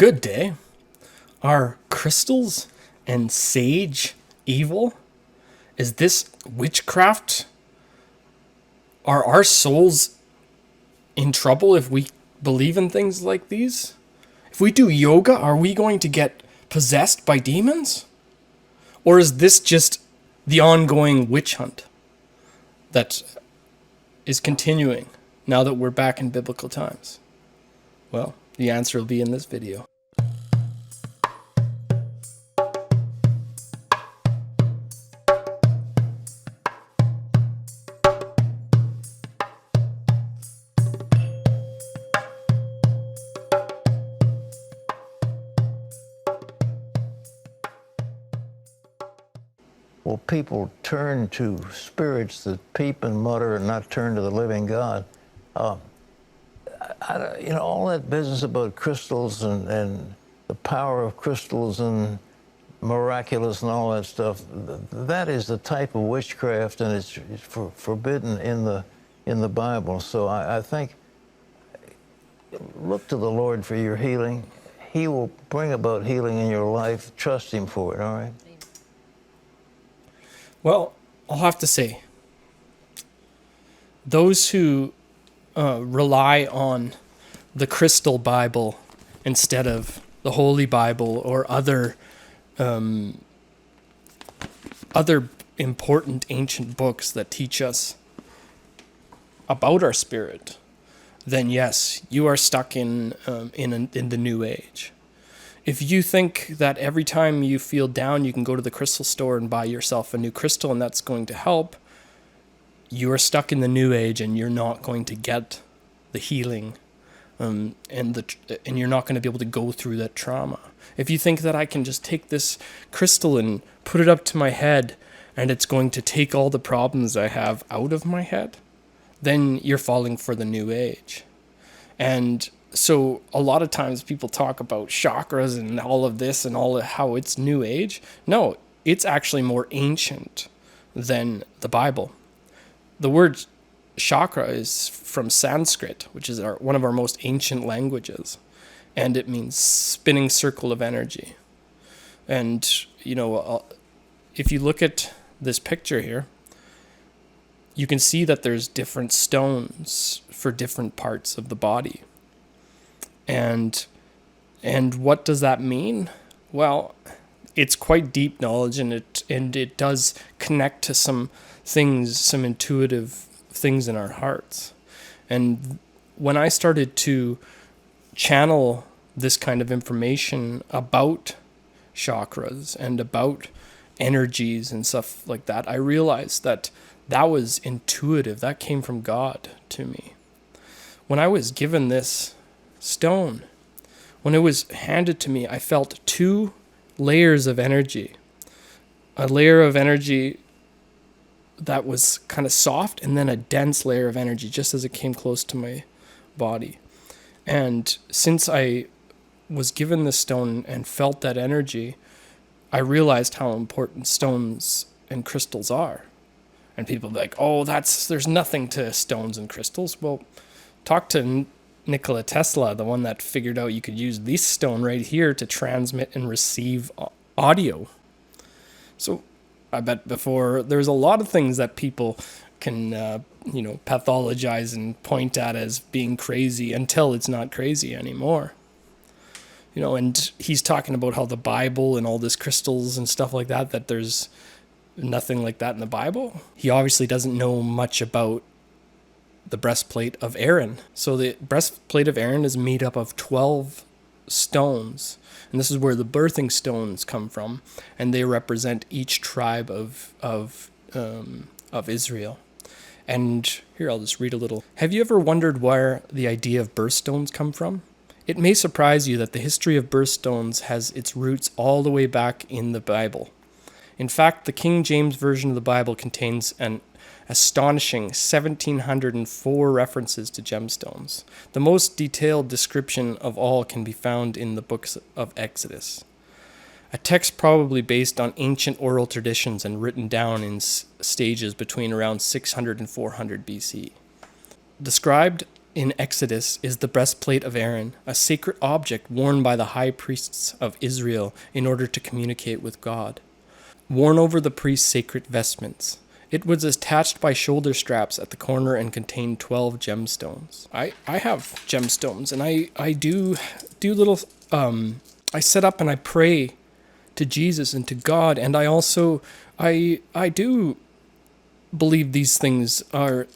Good day. Are crystals and sage evil? Is this witchcraft? Are our souls in trouble if we believe in things like these? If we do yoga, are we going to get possessed by demons? Or is this just the ongoing witch hunt that is continuing now that we're back in biblical times? Well, the answer will be in this video. Well, people turn to spirits that peep and mutter and not turn to the living God. All that business about crystals and the power of crystals and miraculous and all that stuff, that is the type of witchcraft, and it's forbidden in the Bible. So I think, look to the Lord for your healing. He will bring about healing in your life. Trust Him for it, all right? Well, I'll have to say, those who rely on the Crystal Bible instead of the Holy Bible or other important ancient books that teach us about our spirit, then yes, you are stuck in the New Age. If you think that every time you feel down, you can go to the crystal store and buy yourself a new crystal and that's going to help, you are stuck in the New Age and you're not going to get the healing, and you're not going to be able to go through that trauma. If you think that I can just take this crystal and put it up to my head and it's going to take all the problems I have out of my head, then you're falling for the New Age. And so a lot of times people talk about chakras and all of this and all of how it's New Age. No, it's actually more ancient than the Bible. The word chakra is from Sanskrit, which is one of our most ancient languages. And it means spinning circle of energy. And, if you look at this picture here, you can see that there's different stones for different parts of the body. And what does that mean? Well, it's quite deep knowledge, and it does connect to some things, some intuitive things in our hearts. And when I started to channel this kind of information about chakras and about energies and stuff like that, I realized that was intuitive. That came from God to me. When I was given this stone, when it was handed to me, I felt two layers of energy. A layer of energy that was kind of soft, and then a dense layer of energy just as it came close to my body. And since I was given this stone and felt that energy, I realized how important stones and crystals are. And people are like, oh, there's nothing to stones and crystals. Well, talk to Nikola Tesla, the one that figured out you could use this stone right here to transmit and receive audio. So I bet before there's a lot of things that people can, pathologize and point at as being crazy until it's not crazy anymore. And he's talking about how the Bible and all this crystals and stuff like that there's nothing like that in the Bible. He obviously doesn't know much about the breastplate of Aaron. So the breastplate of Aaron is made up of 12 stones. And this is where the birthing stones come from. And they represent each tribe of Israel. And here, I'll just read a little. Have you ever wondered where the idea of birthstones come from? It may surprise you that the history of birthstones has its roots all the way back in the Bible. In fact, the King James Version of the Bible contains an astonishing 1,704 references to gemstones. The most detailed description of all can be found in the books of Exodus, a text probably based on ancient oral traditions and written down in stages between around 600 and 400 BC. Described in Exodus is the breastplate of Aaron, a sacred object worn by the high priests of Israel in order to communicate with God. Worn over the priest's sacred vestments, it was attached by shoulder straps at the corner and contained 12 gemstones. I have gemstones, and I do little, I set up and I pray to Jesus and to God, and I also, I do believe these things are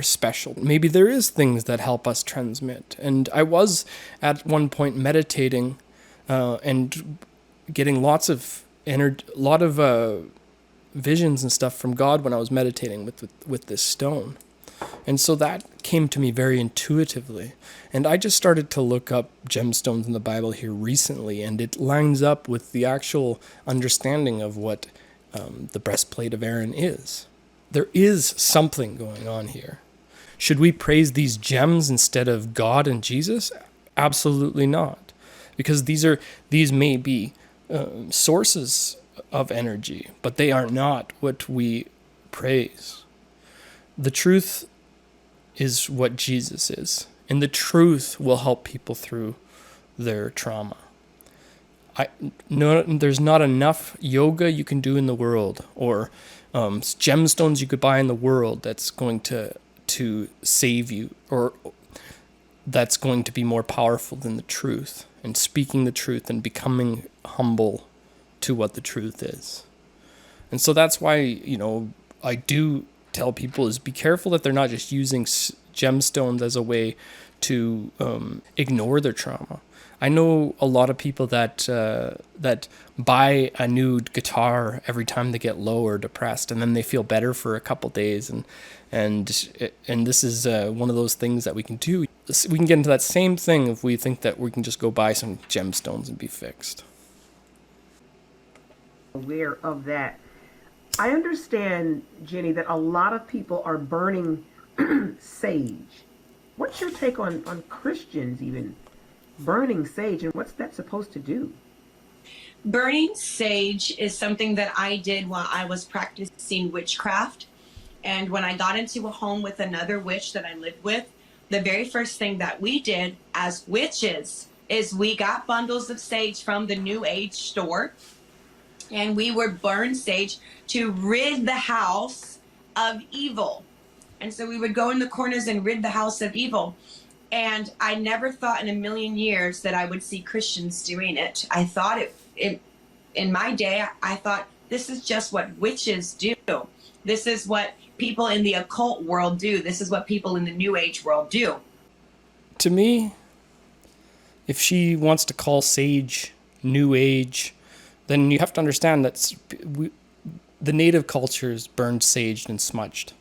special. Maybe there is things that help us transmit. And I was at one point meditating and getting lots of visions and stuff from God when I was meditating with this stone. And so that came to me very intuitively. And I just started to look up gemstones in the Bible here recently, and it lines up with the actual understanding of what the breastplate of Aaron is. There is something going on here. Should we praise these gems instead of God and Jesus? Absolutely not. Because these may be sources of energy, but they are not what we praise. The truth is what Jesus is, and the truth will help people through their trauma. There's not enough yoga you can do in the world, or gemstones you could buy in the world that's going to save you, or that's going to be more powerful than the truth, and speaking the truth and becoming humble to what the truth is. And so that's why, I do tell people is be careful that they're not just using gemstones as a way to ignore their trauma. I know a lot of people that buy a new guitar every time they get low or depressed, and then they feel better for a couple days, and this is one of those things that we can do. We can get into that same thing if we think that we can just go buy some gemstones and be fixed. Aware of that. I understand, Jenny, that a lot of people are burning sage. What's your take on Christians even burning sage, and what's that supposed to do? Burning sage is something that I did while I was practicing witchcraft. And when I got into a home with another witch that I lived with, the very first thing that we did as witches is we got bundles of sage from the New Age store, and we would burn sage to rid the house of evil. And so we would go in the corners and rid the house of evil. And I never thought in a million years that I would see Christians doing it. I thought it in my day, I thought this is just what witches do. This is what people in the occult world do. This is what people in the New Age world do. To me, if she wants to call sage New Age, then you have to understand that the native cultures burned sage and smudged.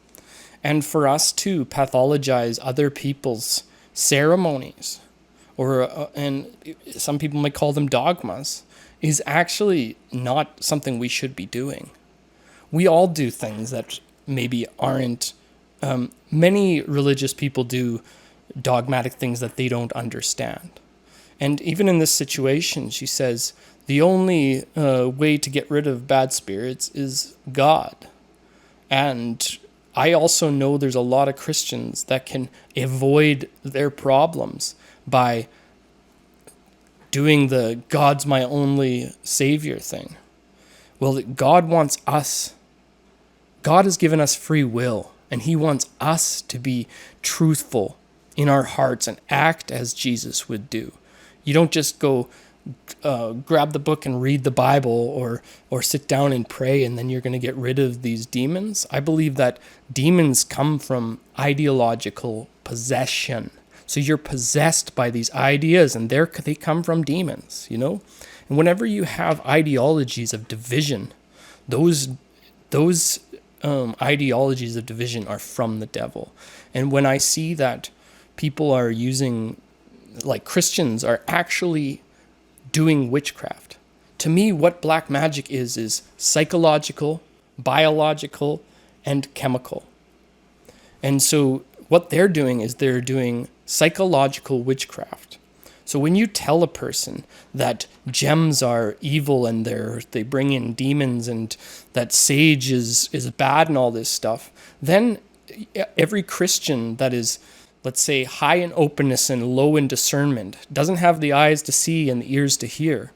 And for us to pathologize other people's ceremonies, and some people might call them dogmas, is actually not something we should be doing. We all do things that maybe aren't. Many religious people do dogmatic things that they don't understand. And even in this situation, she says, the only way to get rid of bad spirits is God. And I also know there's a lot of Christians that can avoid their problems by doing the God's my only savior thing. Well, God wants us. God has given us free will, and he wants us to be truthful in our hearts and act as Jesus would do. You don't just go grab the book and read the Bible, or sit down and pray, and then you're going to get rid of these demons. I believe that demons come from ideological possession. So you're possessed by these ideas, and they come from demons, And whenever you have ideologies of division, those ideologies of division are from the devil. And when I see that people are using, like Christians are actually doing witchcraft, to me what black magic is psychological, biological, and chemical. And so what they're doing is they're doing psychological witchcraft. So when you tell a person that gems are evil and they bring in demons and that sage is bad and all this stuff, then every Christian that is let's say, high in openness and low in discernment, doesn't have the eyes to see and the ears to hear,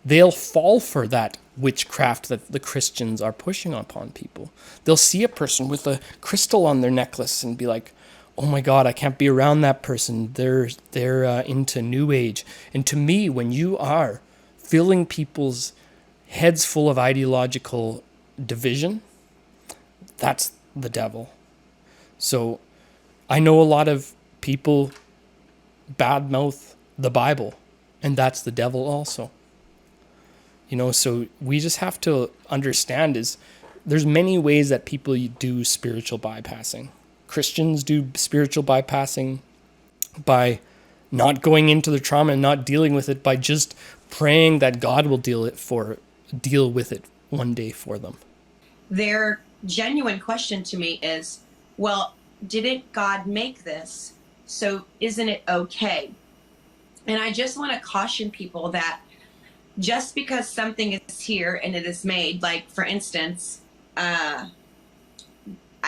they'll fall for that witchcraft that the Christians are pushing upon people. They'll see a person with a crystal on their necklace and be like, oh my God, I can't be around that person. They're into New Age. And to me, when you are filling people's heads full of ideological division, that's the devil. So I know a lot of people badmouth the Bible, and that's the devil also. So we just have to understand there's many ways that people do spiritual bypassing. Christians do spiritual bypassing by not going into the trauma and not dealing with it, by just praying that God will deal with it one day for them. Their genuine question to me is, well, didn't God make this? So isn't it okay? And I just want to caution people that just because something is here and it is made, like for instance, I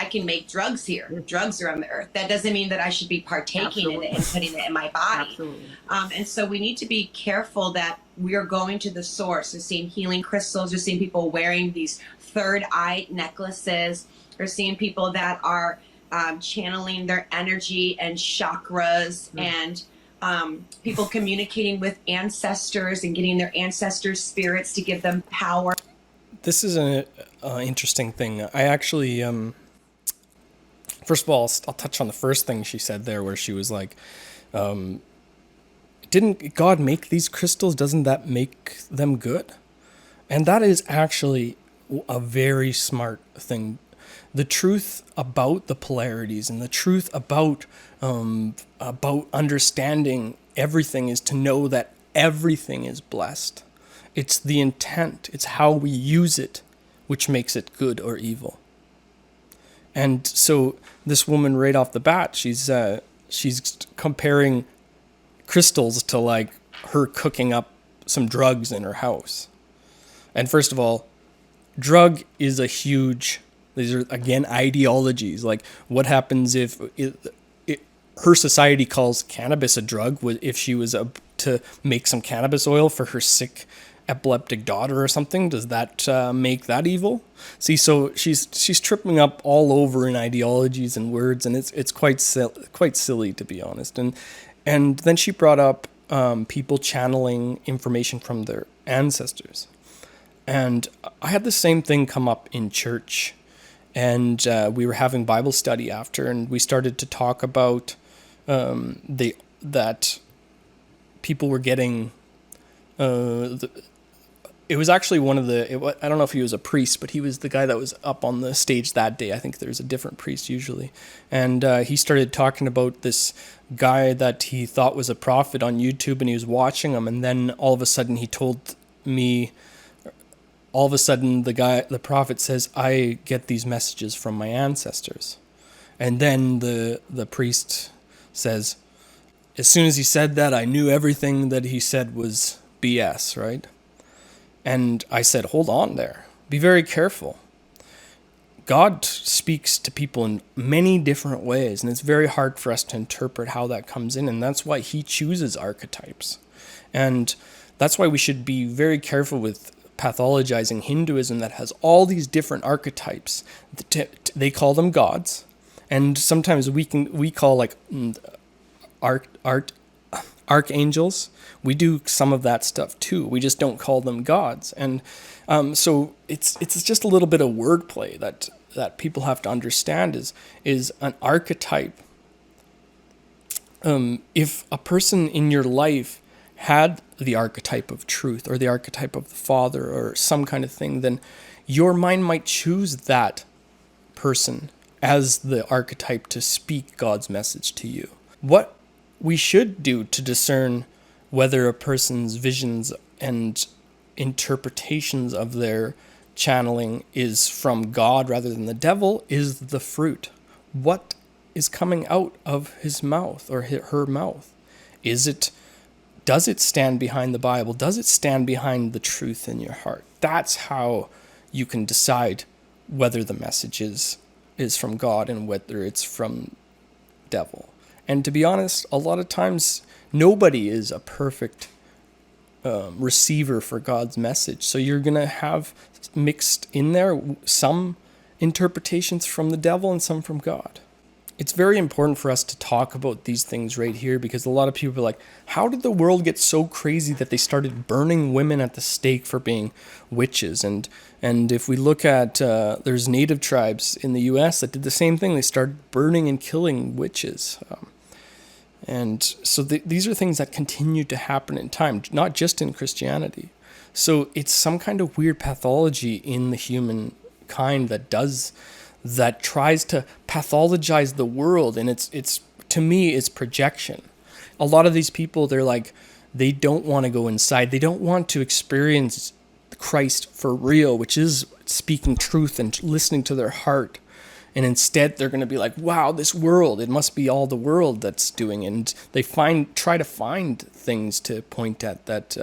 can make drugs here. Drugs are on the earth. That doesn't mean that I should be partaking in it and putting it in my body. Absolutely. And so we need to be careful that we are going to the source. We're seeing healing crystals. We're seeing people wearing these third eye necklaces. We're seeing people that are channeling their energy and chakras, and people communicating with ancestors and getting their ancestors' spirits to give them power. This is an interesting thing. I actually, first of all, I'll touch on the first thing she said there, where she was like, didn't God make these crystals? Doesn't that make them good? And that is actually a very smart thing. The truth about the polarities and the truth about understanding everything is to know that everything is blessed. It's the intent, it's how we use it, which makes it good or evil. And so this woman right off the bat, she's comparing crystals to like her cooking up some drugs in her house. And first of all, drug is these are again ideologies. Like, what happens if her society calls cannabis a drug? If she was to make some cannabis oil for her sick epileptic daughter or something, does that make that evil? See, so she's tripping up all over in ideologies and words, and it's quite silly, to be honest. And then she brought up people channeling information from their ancestors, and I had the same thing come up in church, and we were having Bible study after, and we started to talk about that people were getting. It was actually I don't know if he was a priest, but he was the guy that was up on the stage that day. I think there's a different priest usually. And he started talking about this guy that he thought was a prophet on YouTube, and he was watching him. And then all of a sudden he told me, the prophet says, I get these messages from my ancestors. And then the priest says, as soon as he said that, I knew everything that he said was BS, right? And I said, hold on there. Be very careful. God speaks to people in many different ways, and it's very hard for us to interpret how that comes in, and that's why he chooses archetypes. And that's why we should be very careful with pathologizing Hinduism that has all these different archetypes. They call them gods, and sometimes we call like archangels. We do some of that stuff too. We just don't call them gods. And so it's just a little bit of wordplay that people have to understand is an archetype. If a person in your life had the archetype of truth or the archetype of the Father or some kind of thing, then your mind might choose that person as the archetype to speak God's message to you. What we should do to discern whether a person's visions and interpretations of their channeling is from God rather than the devil is the fruit. What is coming out of his mouth or her mouth? Does it stand behind the Bible? Does it stand behind the truth in your heart? That's how you can decide whether the message is from God and whether it's from devil. And to be honest, a lot of times nobody is a perfect receiver for God's message. So you're going to have mixed in there some interpretations from the devil and some from God. It's very important for us to talk about these things right here, because a lot of people are like, how did the world get so crazy that they started burning women at the stake for being witches? And if we look at, there's native tribes in the US that did the same thing. They started burning and killing witches. And so these are things that continue to happen in time, not just in Christianity. So it's some kind of weird pathology in the human kind that tries to pathologize the world, and it's to me it's projection. A lot of these people, they're like, they don't want to go inside. They don't want to experience Christ for real, which is speaking truth and listening to their heart. And instead they're going to be like, wow, this world, it must be all the world that's doing it. And they try to find things to point at that.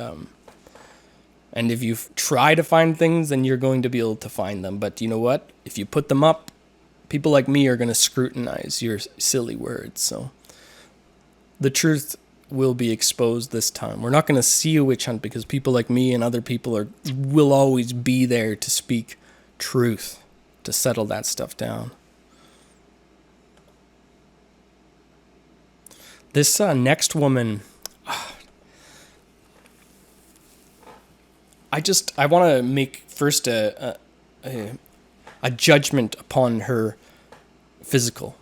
And if you try to find things, then you're going to be able to find them. But you know what? If you put them up, people like me are going to scrutinize your silly words. So the truth will be exposed this time. We're not going to see a witch hunt, because people like me and other people will always be there to speak truth, to settle that stuff down. This next woman, I want to make first a judgment upon her physical.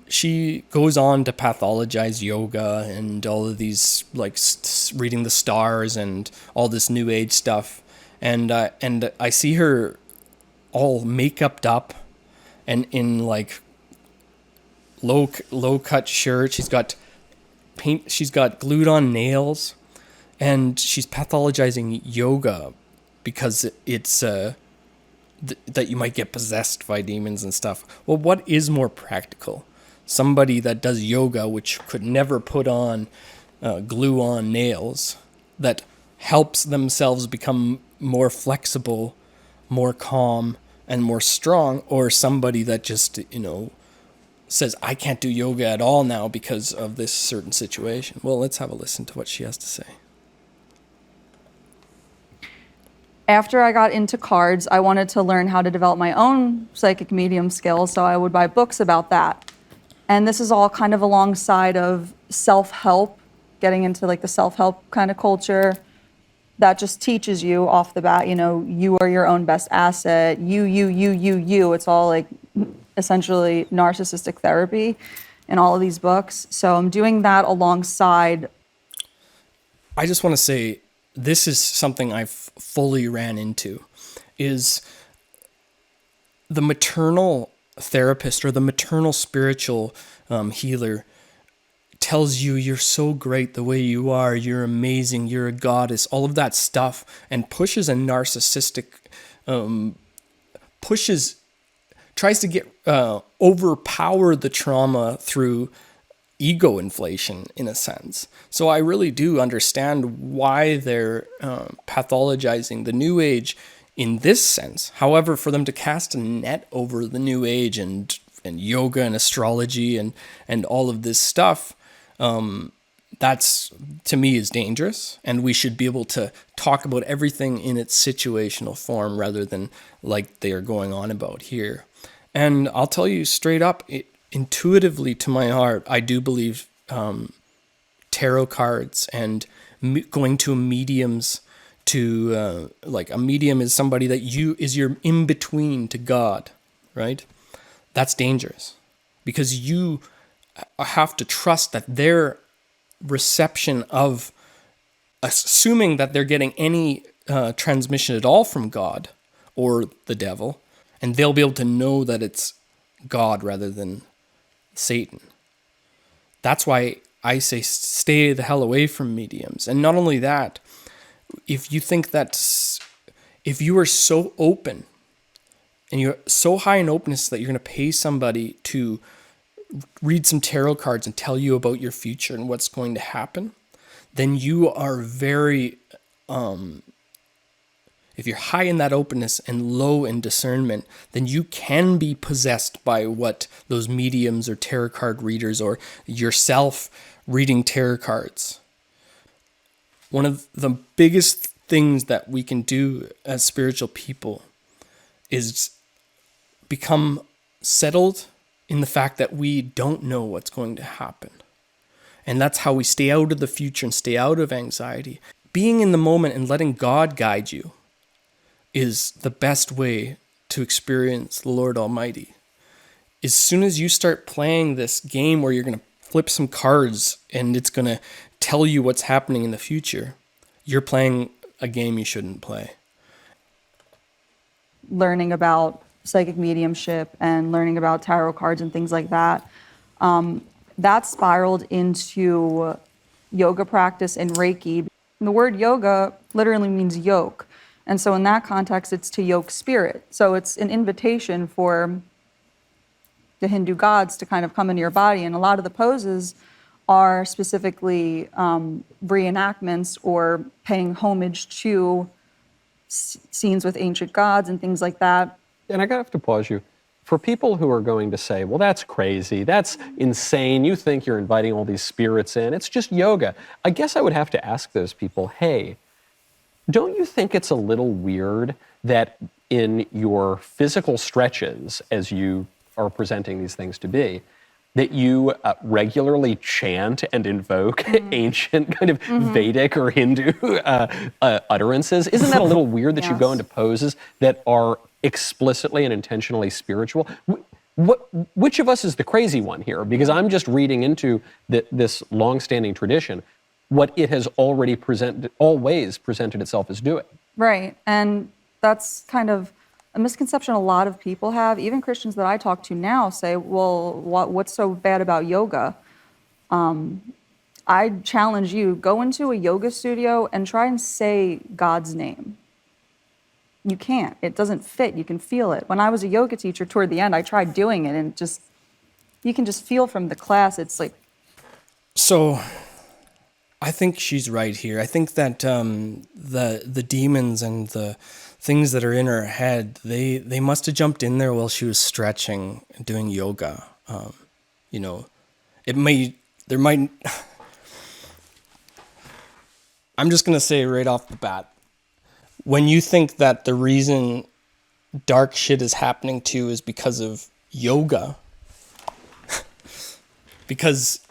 She goes on to pathologize yoga and all of these, like reading the stars and all this new age stuff. And I see her all make-upped up and in like low cut shirt. She's got paint. She's got glued on nails, and she's pathologizing yoga because it's that you might get possessed by demons and stuff. Well, what is more practical? Somebody that does yoga, which could never put on glue on nails, that helps themselves become more flexible, more calm, and more strong, or somebody that just, says, I can't do yoga at all now because of this certain situation. Well, let's have a listen to what she has to say. After I got into cards, I wanted to learn how to develop my own psychic medium skills, so I would buy books about that. And this is all kind of alongside of self-help, getting into like the self-help kind of culture that just teaches you off the bat, you are your own best asset, you. It's all like essentially narcissistic therapy in all of these books. So I'm doing that alongside. I just want to say, this is something I've fully ran into, is the maternal therapist or the maternal spiritual healer tells you you're so great the way you are, you're amazing, you're a goddess, all of that stuff, and pushes a narcissistic, tries to get, overpower the trauma through ego inflation, in a sense. So I really do understand why they're pathologizing the New Age in this sense. However, for them to cast a net over the New Age and yoga and astrology and all of this stuff, that's, to me, is dangerous. And we should be able to talk about everything in its situational form rather than like they are going on about here. And I'll tell you straight up, intuitively to my heart, I do believe tarot cards and going to mediums to like a medium is somebody that is your in between to God, right? That's dangerous, because you have to trust that their reception of, assuming that they're getting any transmission at all from God or the devil, and they'll be able to know that it's God rather than Satan. That's why I say stay the hell away from mediums. And not only that, if you think that, if you are so open and you're so high in openness that you're going to pay somebody to read some tarot cards and tell you about your future and what's going to happen, then you are very, if you're high in that openness and low in discernment, then you can be possessed by what those mediums or tarot card readers or yourself reading tarot cards. One of the biggest things that we can do as spiritual people is become settled in the fact that we don't know what's going to happen. And that's how we stay out of the future and stay out of anxiety. Being in the moment and letting God guide you is the best way to experience the Lord Almighty. As soon as you start playing this game where you're going to flip some cards and it's going to tell you what's happening in the future, you're playing a game you shouldn't play. Learning about psychic mediumship and learning about tarot cards and things like that, that spiraled into yoga practice and Reiki. The word yoga literally means yoke. And so in that context, it's to yoke spirit. So it's an invitation for the Hindu gods to kind of come into your body. And a lot of the poses are specifically reenactments or paying homage to scenes with ancient gods and things like that. And I have to pause you. For people who are going to say, well, that's crazy, that's insane, you think you're inviting all these spirits in, it's just yoga. I guess I would have to ask those people, hey, don't you think it's a little weird that in your physical stretches, as you are presenting these things to be, that you regularly chant and invoke ancient kind of Vedic or Hindu utterances? Isn't that a little weird that you go into poses that are explicitly and intentionally spiritual? Which of us is the crazy one here? Because I'm just reading into this long-standing tradition what it has already always presented itself as doing. Right, and that's kind of a misconception a lot of people have. Even Christians that I talk to now say, well, what's so bad about yoga? I challenge you, go into a yoga studio and try and say God's name. You can't. It doesn't fit. You can feel it. When I was a yoga teacher toward the end, I tried doing it, and you can just feel from the class, it's like... So, I think she's right here. I think that the demons and the things that are in her head, they must have jumped in there while she was stretching and doing yoga. There might... I'm just going to say right off the bat, when you think that the reason dark shit is happening to you is because of yoga, because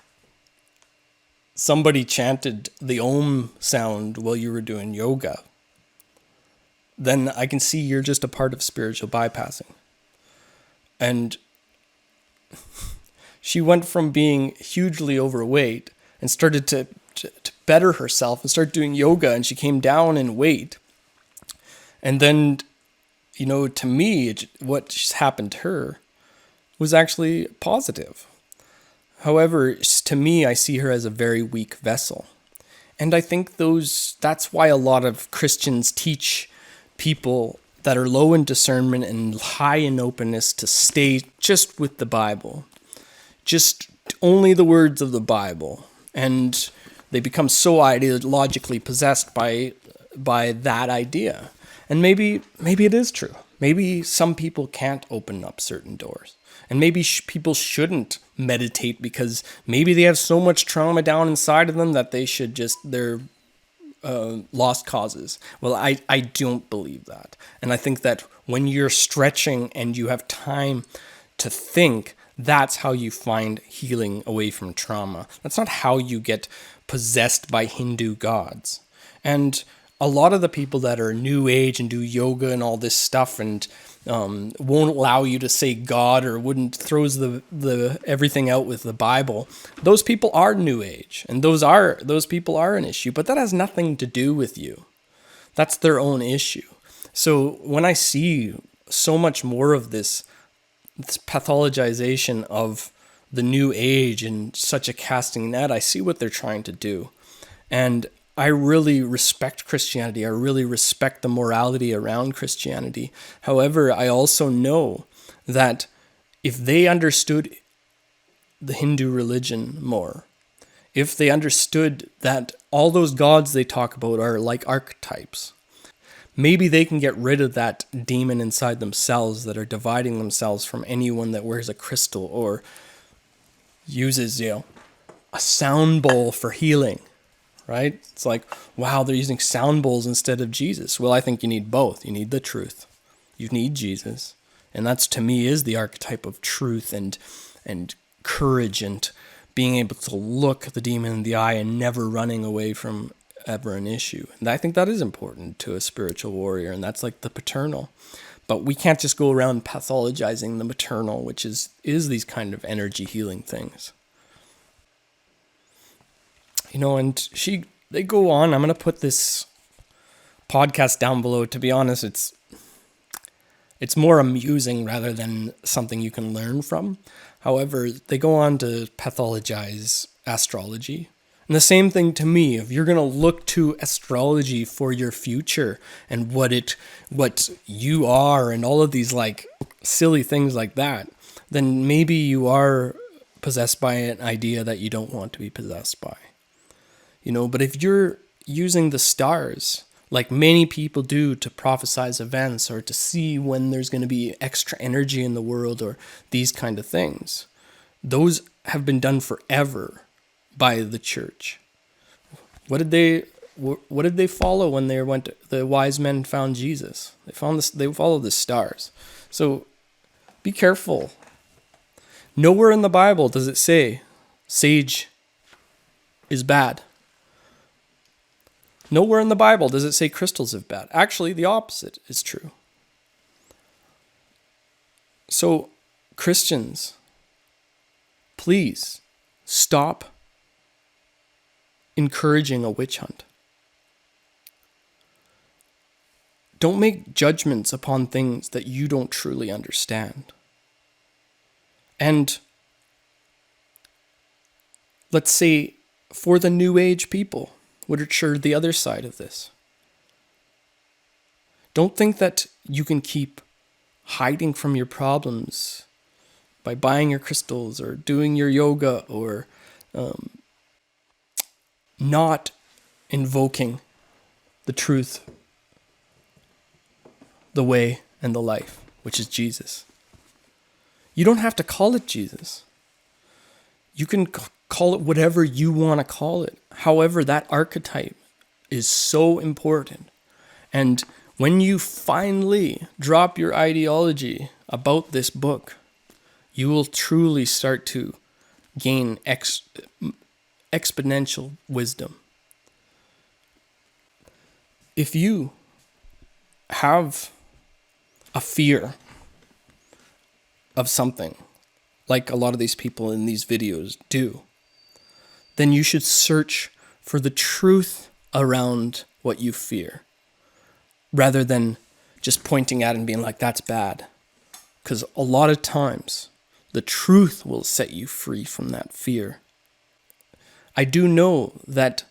somebody chanted the Om sound while you were doing yoga, then I can see you're just a part of spiritual bypassing. And she went from being hugely overweight and started to better herself and start doing yoga, and she came down in weight. And then, to me, what happened to her was actually positive. However, to me, I see her as a very weak vessel. And I think that's why a lot of Christians teach people that are low in discernment and high in openness to stay just with the Bible. Just only the words of the Bible. And they become so ideologically possessed by that idea. And maybe it is true. Maybe some people can't open up certain doors. And maybe people shouldn't meditate because maybe they have so much trauma down inside of them that they're lost causes. Well, I don't believe that. And I think that when you're stretching and you have time to think, that's how you find healing away from trauma. That's not how you get possessed by Hindu gods. And a lot of the people that are new age and do yoga and all this stuff and won't allow you to say God or throws the everything out with the Bible, those people are new age and those people are an issue, but that has nothing to do with you. That's their own issue. So when I see so much more of this pathologization of the new age and such a casting net, I see what they're trying to do. And I really respect Christianity. I really respect the morality around Christianity. However, I also know that if they understood the Hindu religion more, if they understood that all those gods they talk about are like archetypes, maybe they can get rid of that demon inside themselves that are dividing themselves from anyone that wears a crystal or uses, a sound bowl for healing, right? It's like, wow, they're using sound bowls instead of Jesus. Well, I think you need both. You need the truth. You need Jesus. And that's, to me, is the archetype of truth and courage and being able to look the demon in the eye and never running away from ever an issue. And I think that is important to a spiritual warrior, and that's like the paternal. But we can't just go around pathologizing the maternal, which is these kind of energy healing things. And they go on. I'm going to put this podcast down below. To be honest, it's more amusing rather than something you can learn from. However, they go on to pathologize astrology. And the same thing to me, if you're going to look to astrology for your future and what you are and all of these like silly things like that, then maybe you are possessed by an idea that you don't want to be possessed by. But if you're using the stars, like many people do, to prophesize events or to see when there's going to be extra energy in the world or these kind of things, those have been done forever by the church. What did they follow when the wise men found Jesus? They followed the stars. So be careful. Nowhere in the Bible does it say sage is bad. Nowhere in the Bible does it say crystals are bad. Actually, the opposite is true. So, Christians, please stop encouraging a witch hunt. Don't make judgments upon things that you don't truly understand. And let's say for the New Age people, which are the other side of this, don't think that you can keep hiding from your problems by buying your crystals or doing your yoga or not invoking the truth, the way, and the life, which is Jesus. You don't have to call it Jesus. You can call it whatever you want to call it. However, that archetype is so important. And when you finally drop your ideology about this book, you will truly start to gain exponential wisdom. If you have a fear of something, like a lot of these people in these videos do, then you should search for the truth around what you fear, rather than just pointing at it and being like, that's bad. Because a lot of times, the truth will set you free from that fear. I do know that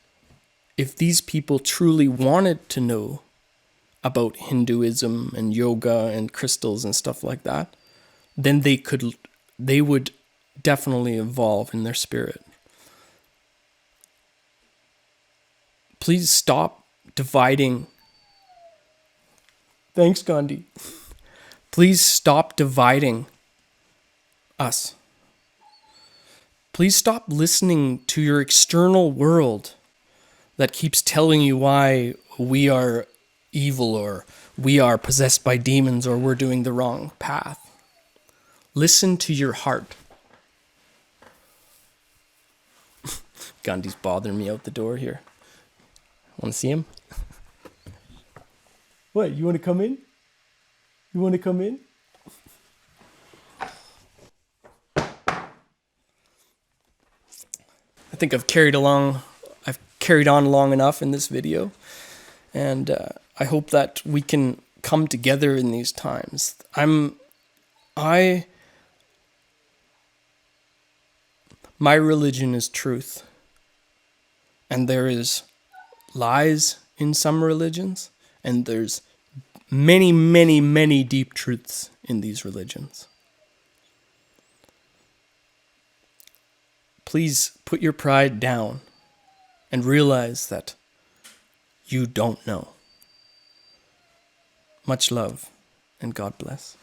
if these people truly wanted to know about Hinduism and yoga and crystals and stuff like that, then they would definitely evolve in their spirit. Please stop dividing. Thanks, Gandhi. Please stop dividing us. Please stop listening to your external world that keeps telling you why we are evil or we are possessed by demons or we're doing the wrong path. Listen to your heart. Gandhi's bothering me out the door here. Want to see him? What, you want to come in? You want to come in? I think I've carried on long enough in this video, and I hope that we can come together in these times. My religion is truth, and there is lies in some religions, and there's many, many, many deep truths in these religions. Please put your pride down and realize that you don't know. Much love, and God bless.